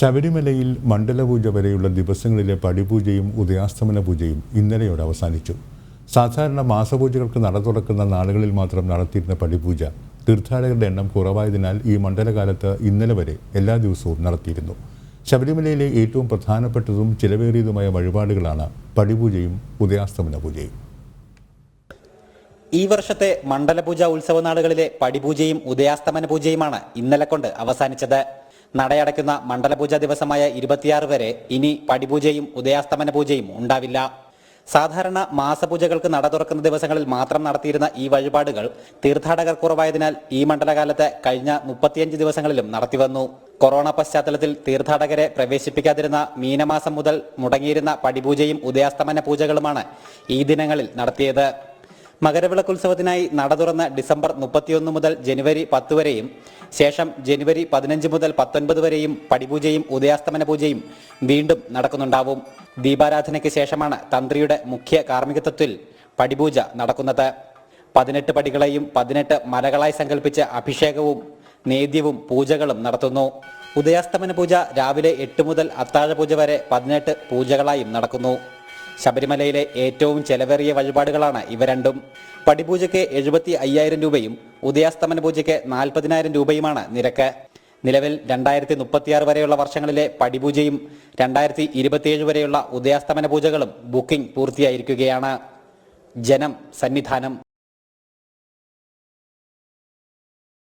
ശബരിമലയിൽ മണ്ഡലപൂജ വരെയുള്ള ദിവസങ്ങളിലെ പടിപൂജയും ഉദയാസ്തമന പൂജയും ഇന്നലെയോടെ അവസാനിച്ചു. സാധാരണ മാസപൂജകൾക്ക് നട തുറക്കുന്ന നാളുകളിൽ മാത്രം നടത്തിയിരുന്ന പടിപൂജ തീർത്ഥാടകരുടെ എണ്ണം കുറവായതിനാൽ ഈ മണ്ഡലകാലത്ത് ഇന്നലെ വരെ എല്ലാ ദിവസവും നടത്തിയിരുന്നു. ശബരിമലയിലെ ഏറ്റവും പ്രധാനപ്പെട്ടതും ചിലവേറിയതുമായ വഴിപാടുകളാണ് പടിപൂജയും ഉദയാസ്തമന പൂജയും. ഈ വർഷത്തെ മണ്ഡലപൂജ ഉത്സവ നാളുകളിലെ പടിപൂജയും ഉദയാസ്തമന പൂജയുമാണ് ഇന്നലെ കൊണ്ട് അവസാനിച്ചത്. നടയടയ്ക്കുന്ന മണ്ഡലപൂജ ദിവസമായ 26 വരെ ഇനി പടിപൂജയും ഉദയാസ്തമന പൂജയും ഉണ്ടാവില്ല. സാധാരണ മാസപൂജകൾക്ക് നട തുറക്കുന്ന ദിവസങ്ങളിൽ മാത്രം നടത്തിയിരുന്ന ഈ വഴിപാടുകൾ തീർത്ഥാടകർ കുറവായതിനാൽ ഈ മണ്ഡലകാലത്ത് കഴിഞ്ഞ 35 ദിവസങ്ങളിലും നടത്തിവന്നു. കൊറോണ പശ്ചാത്തലത്തിൽ തീർത്ഥാടകരെ പ്രവേശിപ്പിക്കാതിരുന്ന മീനമാസം മുതൽ മുടങ്ങിയിരുന്ന പടിപൂജയും ഉദയാസ്തമന പൂജകളുമാണ് ഈ ദിനങ്ങളിൽ നടത്തിയത്. മകരവിളക്കുത്സവത്തിനായി നട തുറന്ന് ഡിസംബർ 31 മുതൽ ജനുവരി 10 വരെയും ശേഷം ജനുവരി 15 മുതൽ 19 വരെയും പടിപൂജയും ഉദയാസ്തമന പൂജയും വീണ്ടും നടക്കുന്നുണ്ടാവും. ദീപാരാധനയ്ക്ക് ശേഷമാണ് തന്ത്രിയുടെ മുഖ്യ കാർമ്മികത്വത്തിൽ പടിപൂജ നടക്കുന്നത്. 18 പടികളെയും 18 മലകളായി സങ്കല്പിച്ച് അഭിഷേകവും നേദ്യവും പൂജകളും നടത്തുന്നു. ഉദയാസ്തമന പൂജ രാവിലെ 8 മുതൽ അത്താഴപൂജ വരെ 18 പൂജകളായും നടക്കുന്നു. ശബരിമലയിലെ ഏറ്റവും ചെലവേറിയ വഴിപാടുകളാണ് ഇവ രണ്ടും. പടിപൂജയ്ക്ക് 75,000 രൂപയും ഉദയാസ്തമന പൂജയ്ക്ക് 40,000 രൂപയുമാണ് നിരക്ക്. നിലവിൽ 2036 വരെയുള്ള വർഷങ്ങളിലെ പടിപൂജയും 2027 വരെയുള്ള ഉദയാസ്തമന പൂജകളും ബുക്കിംഗ് പൂർത്തിയായിരിക്കുകയാണ്. ജനം സന്നിധാനം.